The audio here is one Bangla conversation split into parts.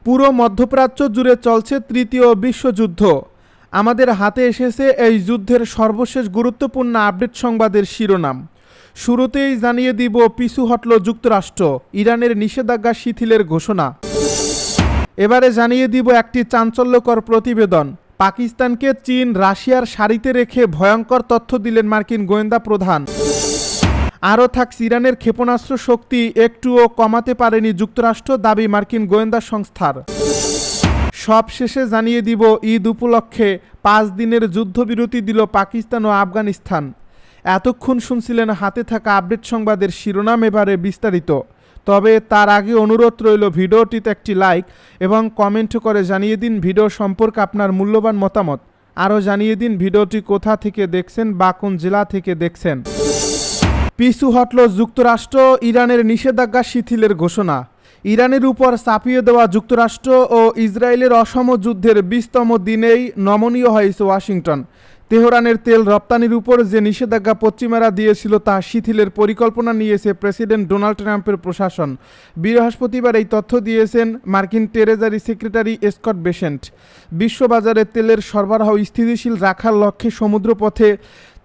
পুরো মধ্যপ্রাচ্য জুড়ে চলছে তৃতীয় বিশ্বযুদ্ধ। আমাদের হাতে এসেছে এই যুদ্ধের সর্বশেষ গুরুত্বপূর্ণ আপডেট সংবাদের শিরোনাম। শুরুতেই জানিয়ে দিব পিছু হটল যুক্তরাষ্ট্র, ইরানের নিষেধাজ্ঞা শিথিলের ঘোষণা। এবারে জানিয়ে দিব একটি চাঞ্চল্যকর প্রতিবেদন। পাকিস্তানকে চীন রাশিয়ার সারিতে রেখে ভয়ঙ্কর তথ্য দিলেন মার্কিন গোয়েন্দা প্রধান। আরও থাকছে ইরানের ক্ষেপণাস্ত্র শক্তি একটুও কমাতে পারেনি যুক্তরাষ্ট্র, দাবি মার্কিন গোয়েন্দা সংস্থার। সব শেষে জানিয়ে দিব ঈদ উপলক্ষে 5 দিনের যুদ্ধবিরতি দিল পাকিস্তান ও আফগানিস্তান। এতক্ষণ শুনছিলেন হাতে থাকা আপডেট সংবাদের শিরোনাম, এবারে বিস্তারিত। তবে তার আগে অনুরোধ রইল ভিডিওটিতে একটি লাইক এবং কমেন্ট করে জানিয়ে দিন ভিডিও সম্পর্কে আপনার মূল্যবান মতামত। আরও জানিয়ে দিন ভিডিওটি কোথা থেকে দেখছেন বা কোন জেলা থেকে দেখছেন। পিছু হটল যুক্তরাষ্ট্র, ইরানের নিষেধাজ্ঞা শিথিলের ঘোষণা। ইরানের উপর চাপিয়ে দেওয়া যুক্তরাষ্ট্র ও ইসরায়েলের অসম যুদ্ধের 20তম দিনেই নমনীয় হয়েছে ওয়াশিংটন। তেহরানের তেল রপ্তানির উপর যে নিষেধাজ্ঞা পশ্চিমারা দিয়েছিল তা শিথিলের পরিকল্পনা নিয়েছে প্রেসিডেন্ট ডোনাল্ড ট্রাম্পের প্রশাসন। বৃহস্পতিবার এই তথ্য দিয়েছেন মার্কিন ট্রেজারি সেক্রেটারি স্কট বেসেন্ট। বিশ্ববাজারে তেলের সরবরাহ স্থিতিশীল রাখার লক্ষ্যে সমুদ্রপথে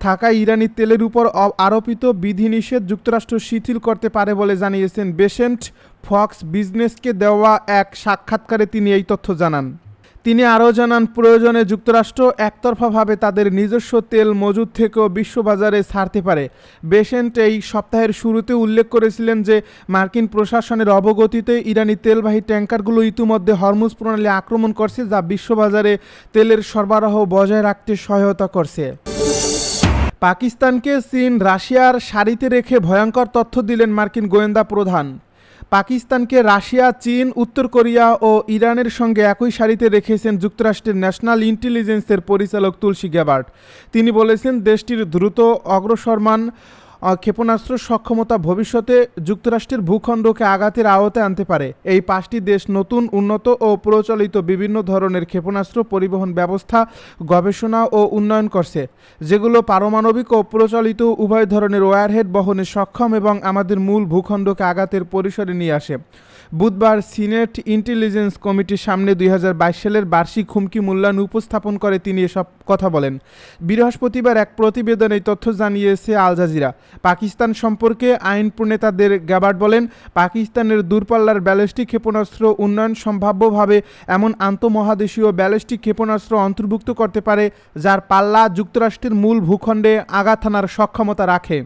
থাকা ইরানি তেলের উপর আরোপিত বিধিনিষেধ যুক্তরাষ্ট্র শিথিল করতে পারে বলে জানিয়েছেন বেসেন্ট। ফক্স বিজনেসকে দেওয়া এক সাক্ষাৎকারে তিনি এই তথ্য জানান। তিনি আরও জানান, প্রয়োজনে যুক্তরাষ্ট্র একতরফাভাবে তাদের নিজস্ব তেল মজুদ থেকেও বিশ্ববাজারে ছাড়তে পারে। বেসেন্ট এই সপ্তাহের শুরুতে উল্লেখ করেছিলেন যে মার্কিন প্রশাসনের অবগতিতে ইরানি তেলবাহী ট্যাঙ্কারগুলো ইতিমধ্যে হরমুজ প্রণালী আক্রমণ করছে, যা বিশ্ববাজারে তেলের সরবরাহ বজায় রাখতে সহায়তা করছে। পাকিস্তানকে চীন রাশিয়ার সারিতে রেখে ভয়ঙ্কর তথ্য দিলেন মার্কিন গোয়েন্দা প্রধান। পাকিস্তানকে রাশিয়া, চীন, উত্তর কোরিয়া ও ইরানের সঙ্গে একই সারিতে রেখেছেন যুক্তরাষ্ট্রের ন্যাশনাল ইন্টেলিজেন্সের পরিচালক তুলসী গ্যাবার্ড। তিনি বলেছেন, দেশটির দ্রুত অগ্রসরমান ক্ষেপণাস্ত্র সক্ষমতা ভবিষ্যতে যুক্তরাষ্ট্রের ভূখণ্ডকে আঘাতের আওতায় আনতে পারে। এই 5টি দেশ নতুন, উন্নত ও প্রচলিত বিভিন্ন ধরনের ক্ষেপণাস্ত্র পরিবহন ব্যবস্থা গবেষণা ও উন্নয়ন করছে, যেগুলো পারমাণবিক ও প্রচলিত উভয় ধরনের ওয়ারহেড বহনে সক্ষম এবং আমাদের মূল ভূখণ্ডকে আঘাতের পরিসরে নিয়ে আসে। বুধবার সিনেট ইন্টেলিজেন্স কমিটির সামনে 2022 সালের বার্ষিক হুমকি মূল্যায়ন উপস্থাপন করে তিনি এসব কথা বলেন। বৃহস্পতিবার এক প্রতিবেদনে এই তথ্য জানিয়েছে আল জাজিরা। পাকিস্তান সম্পর্কে আইন প্রণেতাদের গ্যাবার্ড বলেন, পাকিস্তানের দূরপাল্লার ব্যালিস্টিক ক্ষেপণাস্ত্র উন্নয়ন সম্ভাব্যভাবে এমন আন্তঃমহাদেশীয় ব্যালিস্টিক ক্ষেপণাস্ত্র অন্তর্ভুক্ত করতে পারে যার পাল্লা যুক্তরাষ্ট্রের মূল ভূখণ্ডে আঘাত হানার সক্ষমতা রাখে।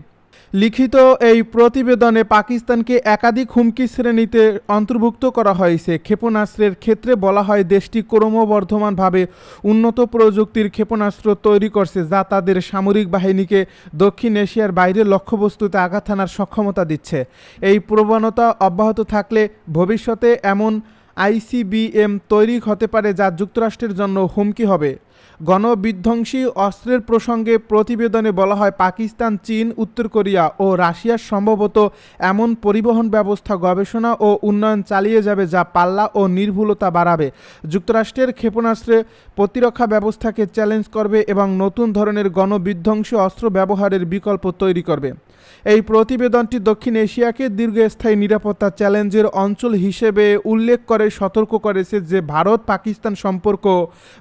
লিখিত এই প্রতিবেদনে পাকিস্তানকে একাধিক হুমকি শ্রেণীতে অন্তর্ভুক্ত করা হয়েছে। ক্ষেপণাস্ত্রের ক্ষেত্রে বলা হয়, দেশটি ক্রমবর্ধমানভাবে উন্নত প্রযুক্তির ক্ষেপণাস্ত্র তৈরি করছে, যা তাদের সামরিক বাহিনীকে দক্ষিণ এশিয়ার বাইরে লক্ষ্যবস্তুতে আঘাত হানার সক্ষমতা দিচ্ছে। এই প্রবণতা অব্যাহত থাকলে ভবিষ্যতে এমন আইসিবিএম তৈরি হতে পারে যা যুক্তরাষ্ট্রের জন্য হুমকি হবে। গণবিধ্বংসী অস্ত্রের প্রসঙ্গে প্রতিবেদনে বলা হয়, পাকিস্তান, চীন, উত্তর কোরিয়া ও রাশিয়ার সম্ভবত এমন পরিবহন ব্যবস্থা গবেষণা ও উন্নয়ন চালিয়ে যাবে যা পাল্লা ও নির্ভুলতা বাড়াবে, যুক্তরাষ্ট্রের ক্ষেপণাস্ত্রে প্রতিরক্ষা ব্যবস্থাকে চ্যালেঞ্জ করবে এবং নতুন ধরনের গণবিধ্বংসী অস্ত্র ব্যবহারের বিকল্প তৈরি করবে। এই প্রতিবেদনটি দক্ষিণ এশিয়াকে দীর্ঘস্থায়ী নিরাপত্তা চ্যালেঞ্জের অঞ্চল হিসেবে উল্লেখ করে সতর্ক করেছে যে ভারত পাকিস্তান সম্পর্ক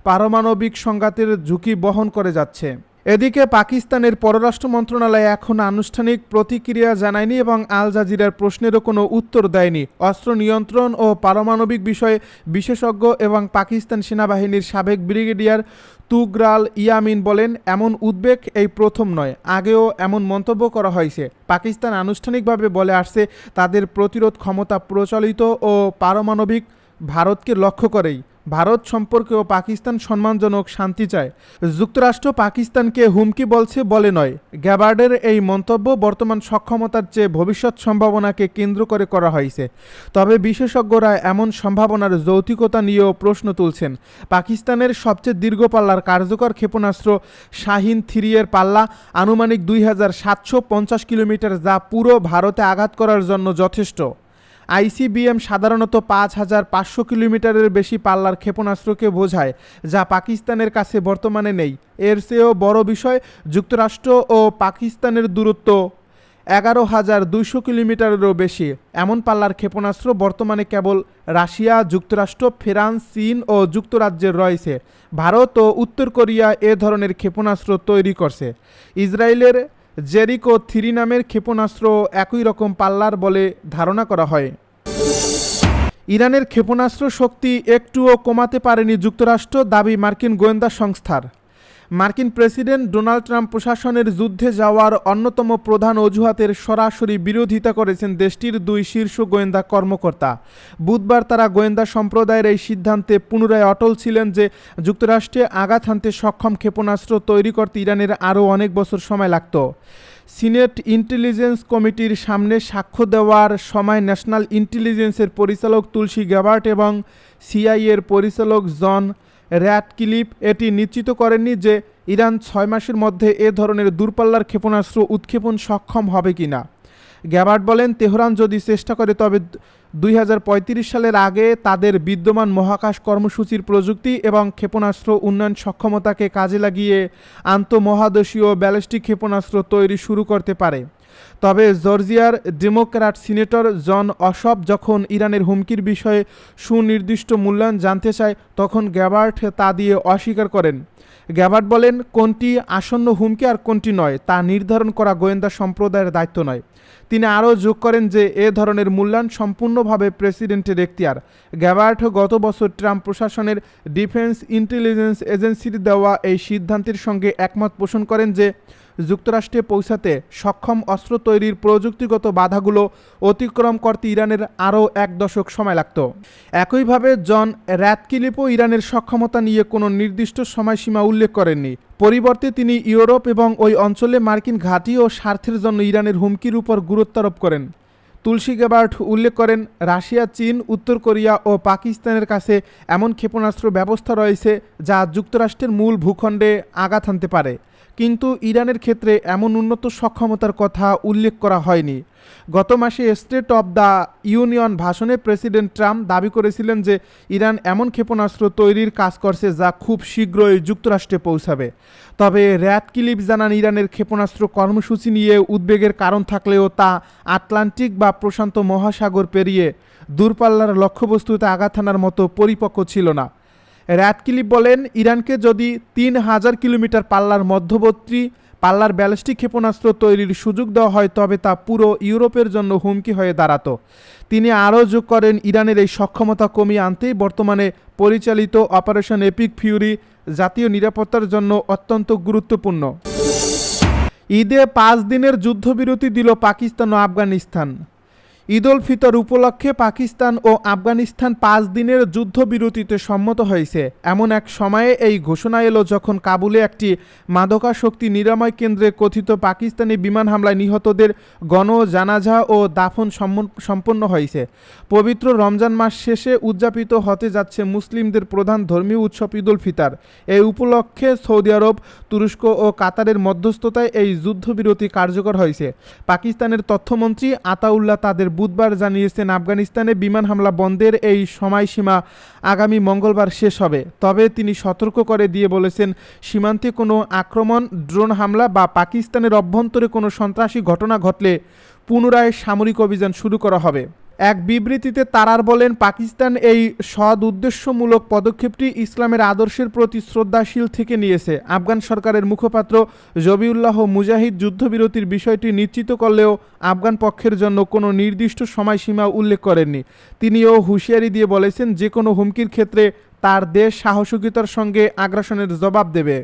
পারমাণবিক সংঘাতের ঝুঁকি বহন করে যাচ্ছে। এদিকে পাকিস্তানের পররাষ্ট্র মন্ত্রণালয় এখন আনুষ্ঠানিক প্রতিক্রিয়া জানায়নি এবং আল জাজিরার প্রশ্নেরও কোনো উত্তর দেয়নি। অস্ত্র নিয়ন্ত্রণ ও পারমাণবিক বিষয়ে বিশেষজ্ঞ এবং পাকিস্তান সেনাবাহিনীর সাবেক ব্রিগেডিয়ার তুগরাল ইয়ামিন বলেন, এমন উদ্বেগ এই প্রথম নয়, আগেও এমন মন্তব্য করা হয়েছে। পাকিস্তান আনুষ্ঠানিকভাবে বলে আসছে তাদের প্রতিরোধ ক্ষমতা প্রচলিত ও পারমাণবিক ভারতকে লক্ষ্য করেই। ভারত সম্পর্কেও পাকিস্তান সম্মানজনক শান্তি চায়। যুক্তরাষ্ট্র পাকিস্তানকে হুমকি বলছে বলে নয়। গ্যাবার্ডের এই মন্তব্য বর্তমান সক্ষমতার চেয়ে ভবিষ্যৎ সম্ভাবনাকে কেন্দ্র করে করা হয়েছে। তবে বিশেষজ্ঞরা এমন সম্ভাবনার যৌক্তিকতা নিয়েও প্রশ্ন তুলছেন। পাকিস্তানের সবচেয়ে দীর্ঘ পাল্লার কার্যকর ক্ষেপণাস্ত্র শাহিন-3 এর পাল্লা আনুমানিক 2750 কিলোমিটার, যা পুরো ভারতে আঘাত করার জন্য যথেষ্ট। আইসিবিএম সাধারণত 5500 কিলোমিটারের বেশি পাল্লার ক্ষেপণাস্ত্রকে বোঝায়, যা পাকিস্তানের কাছে বর্তমানে নেই। এর চেয়েও বড় বিষয়, যুক্তরাষ্ট্র ও পাকিস্তানের দূরত্ব 11,200 কিলোমিটারেরও বেশি। এমন পাল্লার ক্ষেপণাস্ত্র বর্তমানে কেবল রাশিয়া, যুক্তরাষ্ট্র, ফ্রান্স, চীন ও যুক্তরাজ্যের রয়েছে। ভারত ও উত্তর কোরিয়া এ ধরনের ক্ষেপণাস্ত্র তৈরি করছে। ইসরায়েলের জেরিকো 3 নামের ক্ষেপণাস্ত্র একই রকম পাল্লার বলে ধারণা করা হয়। ইরানের ক্ষেপণাস্ত্র শক্তি একটুও কমাতে পারেনি যুক্তরাষ্ট্র, দাবি মার্কিন গোয়েন্দা সংস্থার। মার্কিন প্রেসিডেন্ট ডোনাল্ড ট্রাম্প প্রশাসনের যুদ্ধে যাওয়ার অন্যতম প্রধান অজুহাতের সরাসরি বিরোধিতা করেছেন দেশটির 2 শীর্ষ গোয়েন্দা কর্মকর্তা। বুধবার তারা গোয়েন্দা সম্প্রদায়ের এই সিদ্ধান্তে পুনরায় অটল ছিলেন যে যুক্তরাষ্ট্রে আঘাত হানতে সক্ষম ক্ষেপণাস্ত্র তৈরি করতে ইরানের আরও অনেক বছর সময় লাগত। সিনেট ইন্টেলিজেন্স কমিটির সামনে সাক্ষ্য দেওয়ার সময় ন্যাশনাল ইন্টেলিজেন্সের পরিচালক তুলসী গ্যাবার্ট এবং সিআইএর পরিচালক জন র্যাটক্লিফ এটি নিশ্চিত করেননি যে ইরান 6 মাসের মধ্যে এ ধরনের দূরপাল্লার ক্ষেপণাস্ত্র উৎক্ষেপণ সক্ষম হবে কিনা। গ্যাবার্ট বলেন, তেহরান যদি চেষ্টা করে তবে 2035 সালের আগে তাদের বিদ্যমান মহাকাশ কর্মসূচির প্রযুক্তি এবং ক্ষেপণাস্ত্র উন্নয়ন সক্ষমতাকে কাজে লাগিয়ে আন্তঃমহাদেশীয় ব্যালিস্টিক ক্ষেপণাস্ত্র তৈরি শুরু করতে পারে। তবে জর্জিয়ার ডেমোক্র্যাট সিনেটর জন অশপ যখন ইরানের হুমকির বিষয়ে সুনির্দিষ্ট মূল্যায়ন জানতে চায় তখন গ্যাবার্ট তা দিয়ে অস্বীকার করেন। গ্যাবার্ট বলেন, কোনটি আসন্ন হুমকি আর কোনটি নয় তা নির্ধারণ করা গোয়েন্দা সম্প্রদায়ের দায়িত্ব নয়। তিনি আরও যোগ করেন যে এ ধরনের মূল্যায়ন সম্পূর্ণভাবে প্রেসিডেন্টের এখতিয়ার। গ্যাবার্ট গত বছর ট্রাম্প প্রশাসনের ডিফেন্স ইন্টেলিজেন্স এজেন্সির দেওয়া এই সিদ্ধান্তের সঙ্গে একমত পোষণ করেন যে যুক্তরাষ্ট্রে পৌঁছাতে সক্ষম অস্ত্র তৈরির প্রযুক্তিগত বাধাগুলো অতিক্রম করতে ইরানের আরও 1 দশক সময় লাগত। একইভাবে জন র্যাটক্লিফও ইরানের সক্ষমতা নিয়ে কোনো নির্দিষ্ট সময়সীমা উল্লেখ করেননি। পরিবর্তে তিনি ইউরোপ এবং ওই অঞ্চলে মার্কিন ঘাঁটি ও স্বার্থের জন্য ইরানের হুমকির উপর গুরুত্ব আরোপ করেন। তুলসী গ্যাবার্ট উল্লেখ করেন, রাশিয়া, চীন, উত্তর কোরিয়া ও পাকিস্তানের কাছে এমন ক্ষেপণাস্ত্র ব্যবস্থা রয়েছে যা যুক্তরাষ্ট্রের মূল ভূখণ্ডে আঘাত হানতে পারে, কিন্তু ইরানের ক্ষেত্রে এমন উন্নত সক্ষমতার কথা উল্লেখ করা হয়নি। গত মাসে স্টেট অব দ্য ইউনিয়ন ভাষণে প্রেসিডেন্ট ট্রাম্প দাবি করেছিলেন যে ইরান এমন ক্ষেপণাস্ত্র তৈরির কাজ করছে যা খুব শীঘ্রই যুক্তরাষ্ট্রে পৌঁছাবে। তবে র্যাটক্লিফ জানান, ইরানের ক্ষেপণাস্ত্র কর্মসূচি নিয়ে উদ্বেগের কারণ থাকলেও তা আটলান্টিক বা প্রশান্ত মহাসাগর পেরিয়ে দূরপাল্লার লক্ষ্যবস্তুতে আঘাত হানার মতো পরিপক্ক ছিল না। র্যাটক্লিফ বলেন, ইরানকে যদি 3000 কিলোমিটার পাল্লার মধ্যবর্তী পাল্লার ব্যালিস্টিক ক্ষেপণাস্ত্র তৈরির সুযোগ দেওয়া হয় তবে তা পুরো ইউরোপের জন্য হুমকি হয়ে দাঁড়াতো। তিনি আরও যোগ করেন, ইরানের এই সক্ষমতা কমিয়ে আনতেই বর্তমানে পরিচালিত অপারেশন এপিক ফিউরি জাতীয় নিরাপত্তার জন্য অত্যন্ত গুরুত্বপূর্ণ। ঈদে 5 দিনের যুদ্ধবিরতি দিল পাকিস্তান ও আফগানিস্তান। ঈদ উল ফিতর উপলক্ষে পাকিস্তান ও আফগানিস্তান 5 দিনের যুদ্ধবিরতিতে সম্মত হয়েছে। এমন এক সময়ে এই ঘোষণা এলো যখন কাবুলে একটি মাদকাসক্তি নিরাময় কেন্দ্রে কথিত পাকিস্তানি বিমান হামলায় নিহতদের গণজানাজা ও দাফন সম্পন্ন হয়েছে। পবিত্র রমজান মাস শেষে উদযাপিত হতে যাচ্ছে মুসলিমদের প্রধান ধর্মীয় উৎসব ঈদ উল ফিতর। এই উপলক্ষে সৌদি আরব, তুরস্ক ও কাতারের মধ্যস্থতায় এই যুদ্ধবিরতি কার্যকর হয়েছে। পাকিস্তানের তথ্যমন্ত্রী আতাউল্লাহ তাদের বুধবার জানিয়েছেন, আফগানিস্তানে বিমান হামলা বন্ধের এই সময়সীমা আগামী মঙ্গলবার শেষ হবে। তবে তিনি সতর্ক করে দিয়ে বলেছেন, সীমান্তে কোনো আক্রমণ, ড্রোন হামলা বা পাকিস্তানের অভ্যন্তরে কোনো সন্ত্রাসী ঘটনা ঘটলে পুনরায় সামরিক অভিযান শুরু করা হবে। এক বিবৃতিতে তারার বলেন, পাকিস্তান এই সৎ উদ্দেশ্যমূলক পদক্ষেপটি ইসলামের আদর্শের প্রতি শ্রদ্ধাশীল থেকে নিয়েছে। আফগান সরকারের মুখপাত্র জবিউল্লাহ মুজাহিদ যুদ্ধবিরতির বিষয়টি নিশ্চিত করলেও আফগান পক্ষের জন্য কোনো নির্দিষ্ট সময়সীমা উল্লেখ করেননি। তিনিও হুঁশিয়ারি দিয়ে বলেছেন, যে কোনো হুমকির ক্ষেত্রে তার দেশ সাহসিকতার সঙ্গে আগ্রাসনের জবাব দেবে।